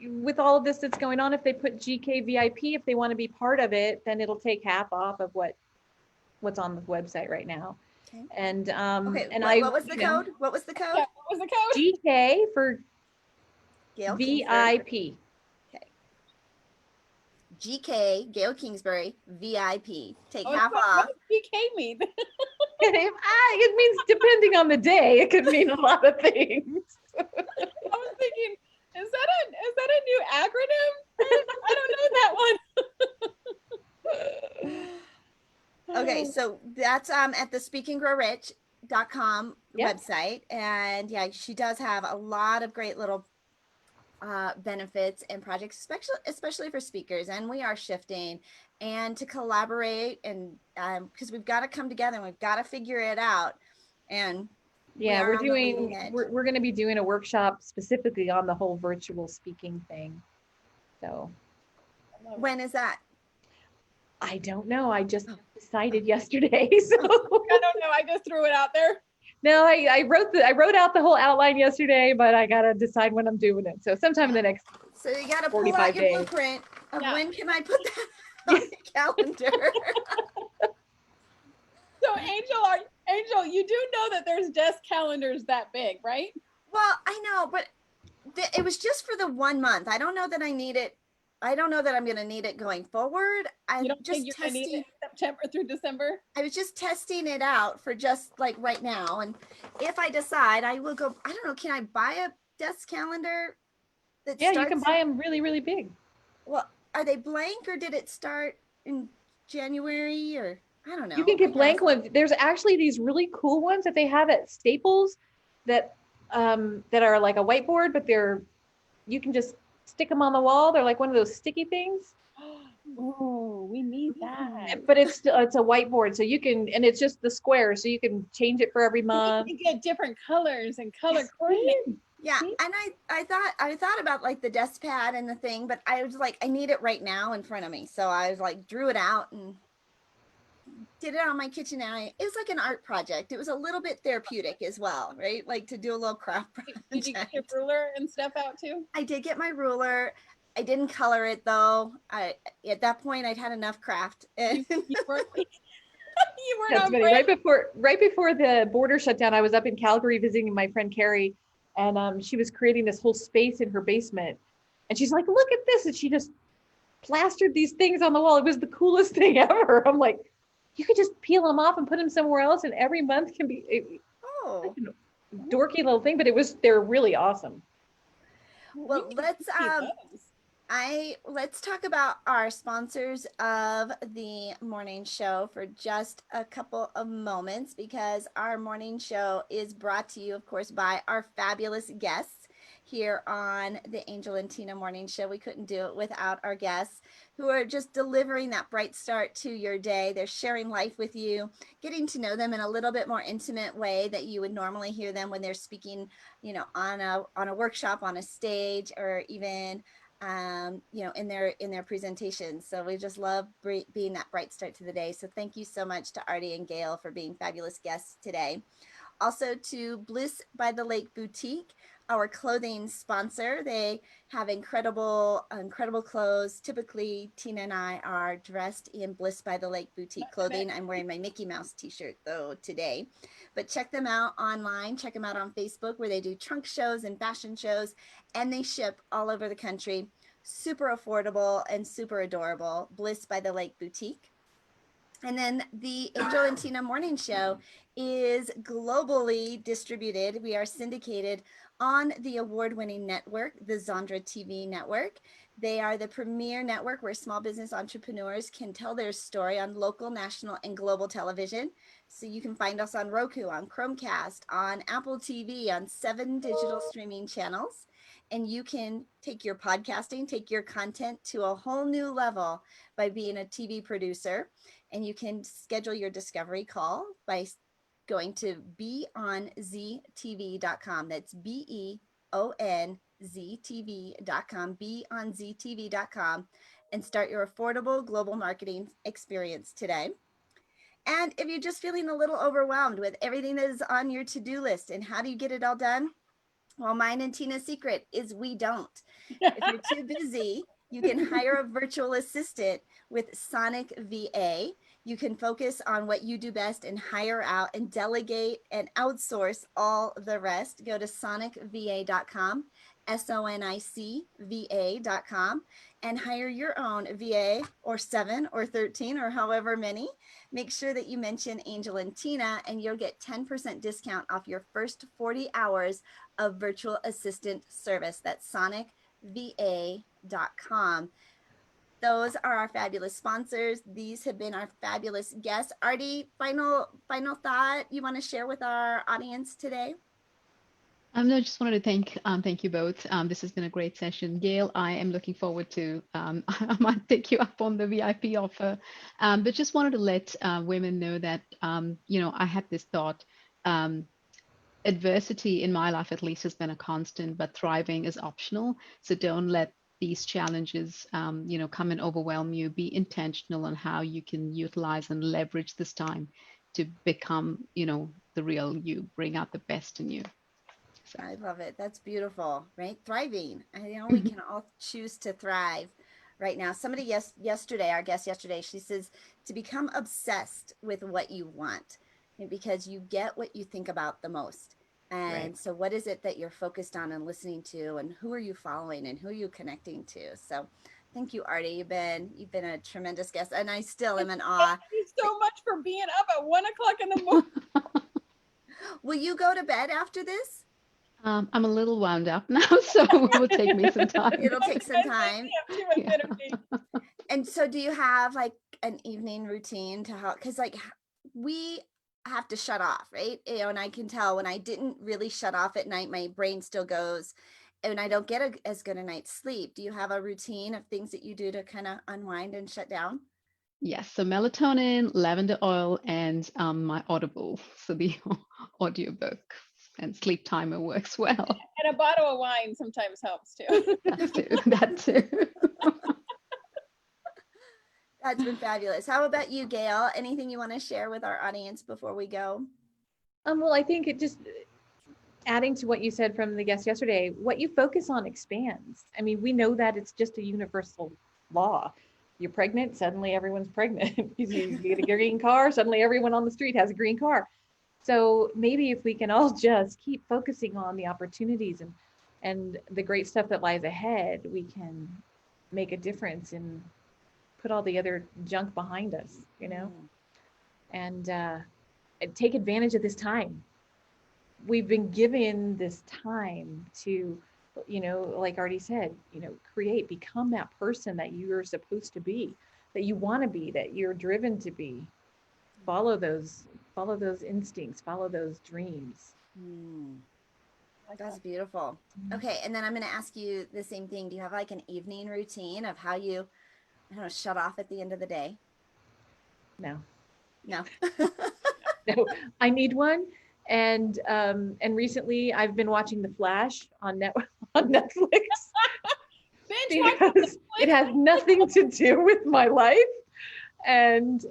with all of this that's going on, if they put GKVIP, if they want to be part of it, then it'll take half off of what's on the website right now. Okay. And okay, and what was the code? What was the code? Yeah, what was the code? GK for Gail VIP. Kingsbury. Okay. GK Gail Kingsbury VIP. Take half off. What does GK mean? It means depending on the day. It could mean a lot of things. I was thinking, is that a new acronym? I don't know that one. Okay, so that's at the speakandgrowrich.com website, and yeah, she does have a lot of great little benefits and projects, especially for speakers, and we are shifting and to collaborate, and because we've got to come together and we've got to figure it out. And yeah, we're going to be doing a workshop specifically on the whole virtual speaking thing. So when is that? I don't know. I just decided yesterday. So I don't know. I just threw it out there. No, I wrote out the whole outline yesterday, but I gotta decide when I'm doing it. So sometime in the next. So you gotta pull out your blueprint of when can I put that on the calendar. So Angel, you do know that there's desk calendars that big, right? Well, I know, but it was just for the 1 month. I don't know that I need it. I don't know that I'm going to need it going forward. You don't think you're going to need it September through December? I was just testing it out for just like right now. And if I decide, I will go, I don't know, can I buy a desk calendar? You can buy them really, really big. Well, are they blank or did it start in January or I don't know. You can get blank ones. There's actually these really cool ones that they have at Staples that are like a whiteboard, but you can just stick them on the wall. They're like one of those sticky things. Oh, we need that. But it's a whiteboard, so you can, and it's just the square, so you can change it for every month. You can get different colors and color coordinating. Yeah, and I thought about like the desk pad and the thing, but I was like, I need it right now in front of me, so I was like, drew it out and did it on my kitchen area. It was like an art project. It was a little bit therapeutic as well, right? Like to do a little craft project. Did you get your ruler and stuff out too? I did get my ruler. I didn't color it though. At that point I'd had enough craft. You weren't That's funny. Right before the border shut down, I was up in Calgary visiting my friend Carrie, and she was creating this whole space in her basement. And she's like, look at this. And she just plastered these things on the wall. It was the coolest thing ever. I'm like, you could just peel them off and put them somewhere else, and every month can be like a dorky little thing, but they're really awesome. Well, let's talk about our sponsors of the morning show for just a couple of moments, because our morning show is brought to you, of course, by our fabulous guests here on the Angel and Tina Morning Show. We couldn't do it without our guests who are just delivering that bright start to your day. They're sharing life with you, getting to know them in a little bit more intimate way that you would normally hear them when they're speaking, you know, on a workshop, on a stage, or even you know, in their presentations. So we just love being that bright start to the day. So thank you so much to Artie and Gail for being fabulous guests today. Also to Bliss by the Lake Boutique, our clothing sponsor. They have incredible clothes. Typically, Tina and I are dressed in Bliss by the Lake Boutique clothing. I'm wearing my Mickey Mouse t-shirt though today. But check them out online. Check them out on Facebook, where they do trunk shows and fashion shows, and they ship all over the country. Super affordable and super adorable. Bliss by the Lake Boutique. And then the Angel and Tina Morning Show is globally distributed. We are syndicated on the award-winning network, the Zondra TV network. They are the premier network where small business entrepreneurs can tell their story on local, national, and global television. So you can find us on Roku, on Chromecast, on Apple TV, on 7 digital streaming channels. And you can take your podcasting, take your content to a whole new level by being a TV producer. And you can schedule your discovery call by going to beonztv.com. That's beonztv.com, beonztv.com, and start your affordable global marketing experience today. And if you're just feeling a little overwhelmed with everything that is on your to-do list and how do you get it all done? Well, mine and Tina's secret is we don't. If you're too busy, you can hire a virtual assistant with Sonic VA. You can focus on what you do best and hire out and delegate and outsource all the rest. Go to sonicva.com, sonicva.com, and hire your own VA, or 7 or 13 or however many. Make sure that you mention Angel and Tina, and you'll get 10% discount off your first 40 hours of virtual assistant service. That's sonicva.com. Those are our fabulous sponsors. These have been our fabulous guests. Artie, final thought you want to share with our audience today? No, I just wanted to thank you both. This has been a great session. Gail, I am looking forward to, I might take you up on the VIP offer, but just wanted to let women know that, you know, I had this thought, adversity in my life at least has been a constant, but thriving is optional. So don't let these challenges, you know, come and overwhelm you. Be intentional on how you can utilize and leverage this time to become, you know, the real you, bring out the best in you. So. I love it. That's beautiful, right? Thriving. I know we can all choose to thrive right now. Somebody yesterday, our guest yesterday, she says to become obsessed with what you want, because you get what you think about the most. And right. So what is it that you're focused on and listening to, and who are you following and who are you connecting to? So thank you, Artie. You've been a tremendous guest, and I still am in awe. Thank you so much for being up at 1 o'clock in the morning. Will you go to bed after this? I'm a little wound up now, so it will take me some time. It'll take some time. Yeah. And so do you have like an evening routine to help? Because like we have to shut off, right? You know, and I can tell when I didn't really shut off at night, my brain still goes, and I don't get as good a night's sleep. Do you have a routine of things that you do to kind of unwind and shut down? Yes, so melatonin, lavender oil, and my Audible, so the audiobook. And sleep timer works well. And a bottle of wine sometimes helps too. That too. That's been fabulous. How about you, Gail? Anything you want to share with our audience before we go? Well, I think it just, adding to what you said from the guest yesterday, what you focus on expands. I mean, we know that it's just a universal law. You're pregnant, suddenly everyone's pregnant. You get a green car, suddenly everyone on the street has a green car. So maybe if we can all just keep focusing on the opportunities and the great stuff that lies ahead, we can make a difference and put all the other junk behind us, you know, and take advantage of this time. We've been given this time to, you know, like Artie said, you know, become that person that you're supposed to be, that you want to be, that you're driven to be. Follow those instincts, follow those dreams. That's beautiful. Okay, and then I'm going to ask you the same thing. Do you have like an evening routine of how you, I don't know, shut off at the end of the day? No. No. No, I need one. And recently I've been watching The Flash on Netflix because it has nothing to do with my life. And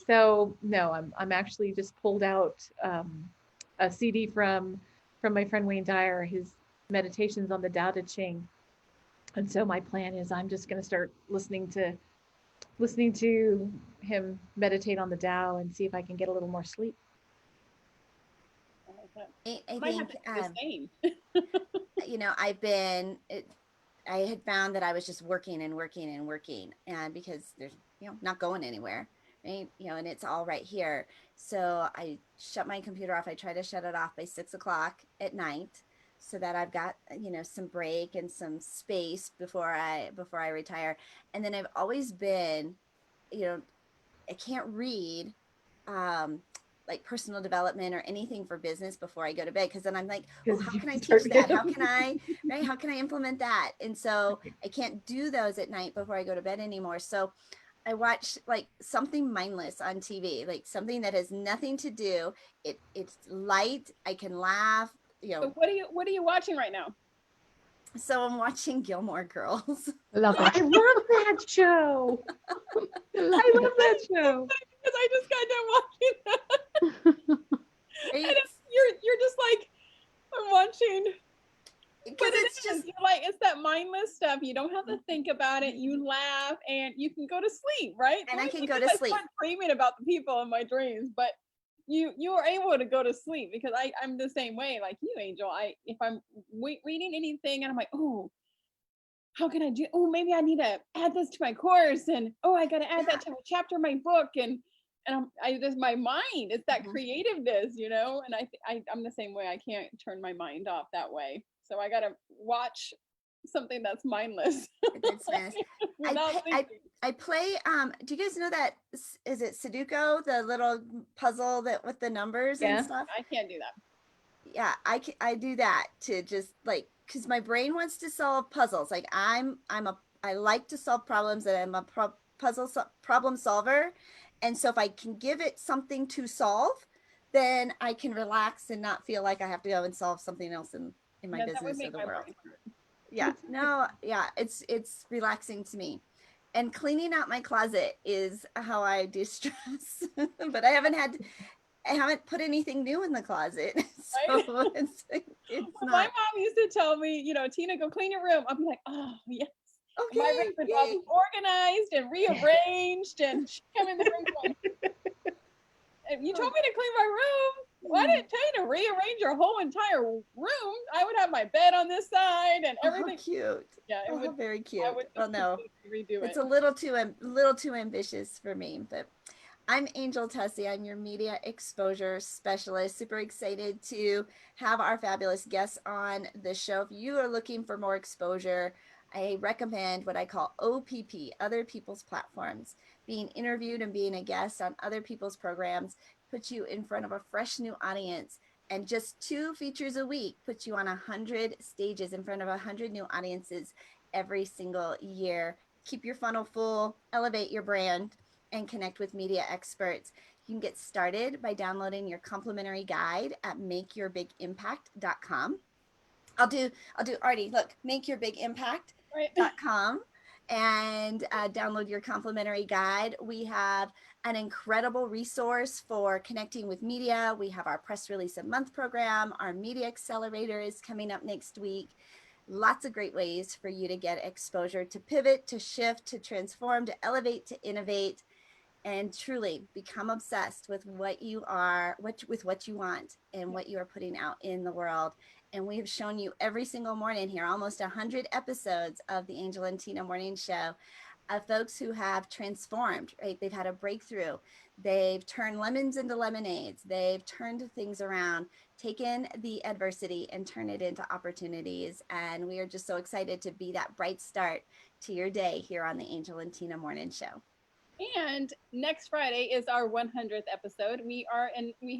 so no, I'm actually just pulled out a CD from my friend Wayne Dyer, his meditations on the Tao Te Ching. And so my plan is I'm just going to start listening to him meditate on the Tao and see if I can get a little more sleep. I think, you know, I had found that I was just working and working and working, and because there's, you know, not going anywhere, right? You know, and it's all right here. So I shut my computer off. I try to shut it off by 6:00 at night so that I've got, you know, some break and some space before I retire. And then I've always been, you know, I can't read like personal development or anything for business before I go to bed, because then I'm like, oh, how can I teach that? How can I, right? How can I implement that? And so I can't do those at night before I go to bed anymore. So I watch like something mindless on TV, like something that has nothing to do. It's light. I can laugh. You know. So what are you watching right now? So I'm watching Gilmore Girls. Love it. I love that show. I love that show. Because I just got done watching that. And you're just like, I'm watching. Because it's just like, it's that mindless stuff. You don't have to think about it. You laugh and you can go to sleep, right? And I can go to sleep. I'm dreaming about the people in my dreams, but you are able to go to sleep, because I'm the same way like you, Angel. If I'm reading anything and I'm like, oh, how can I do? Oh, maybe I need to add this to my course, and oh, I got to add that to a chapter of my book, and I just, my mind, it's that creativeness, you know. And I'm the same way. I can't turn my mind off that way, so I got to watch something that's mindless. I play. Do you guys know that? Is it Sudoku, the little puzzle that with the numbers and stuff? I can't do that. Yeah, I do that to just like, because my brain wants to solve puzzles. Like I like to solve problems, and I'm a problem solver. And so if I can give it something to solve, then I can relax and not feel like I have to go and solve something else in my business or the world. Yeah, no, yeah, it's relaxing to me. And cleaning out my closet is how I de-stress. But I haven't put anything new in the closet. So it's not. My mom used to tell me, you know, Tina, go clean your room. I'd be like, oh, yes. Okay, my room would all be organized and rearranged, and she'd come in the room going, you told me to clean my room. Well, I didn't tell you to rearrange your whole entire room. I would have my bed on this side and everything. Oh, cute. Yeah, it would, very cute. I would no, redo it's a little too ambitious for me. But I'm Angel Tuccy. I'm your media exposure specialist. Super excited to have our fabulous guests on the show. If you are looking for more exposure, I recommend what I call OPP, other people's platforms. Being interviewed and being a guest on other people's programs puts you in front of a fresh new audience. And just 2 features a week puts you on 100 stages in front of 100 new audiences every single year. Keep your funnel full, elevate your brand, and connect with media experts. You can get started by downloading your complimentary guide at makeyourbigimpact.com. I'll do Artie, look, makeyourbigimpact.com and download your complimentary guide. We have an incredible resource for connecting with media. We have our press release a month program. Our media accelerator is coming up next week. Lots of great ways for you to get exposure, to pivot, to shift, to transform, to elevate, to innovate, and truly become obsessed with what you are, with what you want and what you are putting out in the world. And we have shown you every single morning here, almost 100 episodes of the Angel and Tina Morning Show, of folks who have transformed, right? They've had a breakthrough. They've turned lemons into lemonades. They've turned things around, taken the adversity and turned it into opportunities. And we are just so excited to be that bright start to your day here on the Angel and Tina Morning Show. And next Friday is our 100th episode. We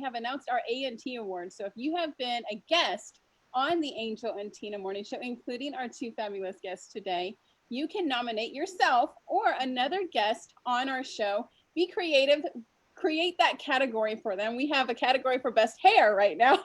have announced our A&T Awards. So if you have been a guest on the Angel and Tina Morning Show, including our 2 fabulous guests today, you can nominate yourself or another guest on our show. Be creative, create that category for them. We have a category for best hair right now.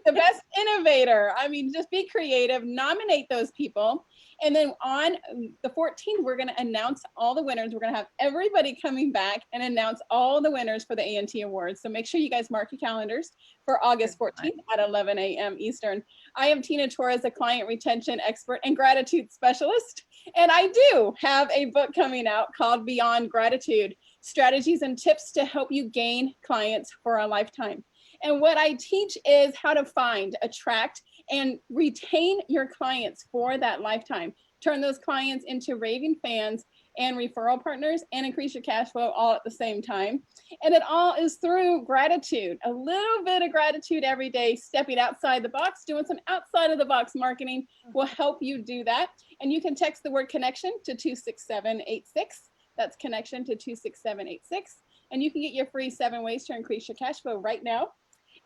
the best innovator. I mean, just be creative, nominate those people. And then on the 14th, we're going to announce all the winners. We're going to have everybody coming back and announce all the winners for the ANT Awards. So make sure you guys mark your calendars for August 14th at 11 a.m. Eastern. I am Tina Torres, a client retention expert and gratitude specialist. And I do have a book coming out called Beyond Gratitude, Strategies and Tips to Help You Gain Clients for a Lifetime. And what I teach is how to find, attract, and retain your clients for that lifetime. Turn those clients into raving fans and referral partners and increase your cash flow all at the same time. And it all is through gratitude, a little bit of gratitude every day, stepping outside the box, doing some outside of the box marketing will help you do that. And you can text the word connection to 26786. That's connection to 26786. And you can get your free 7 ways to increase your cash flow right now.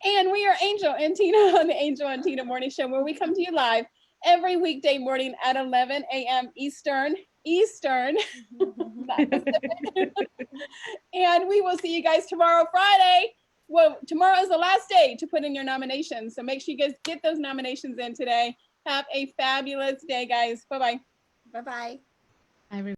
And we are Angel and Tina on the Angel and Tina Morning Show, where we come to you live every weekday morning at 11 a.m. Eastern. And we will see you guys tomorrow, Friday. Well, tomorrow is the last day to put in your nominations. So make sure you guys get those nominations in today. Have a fabulous day, guys. Bye-bye. Bye-bye.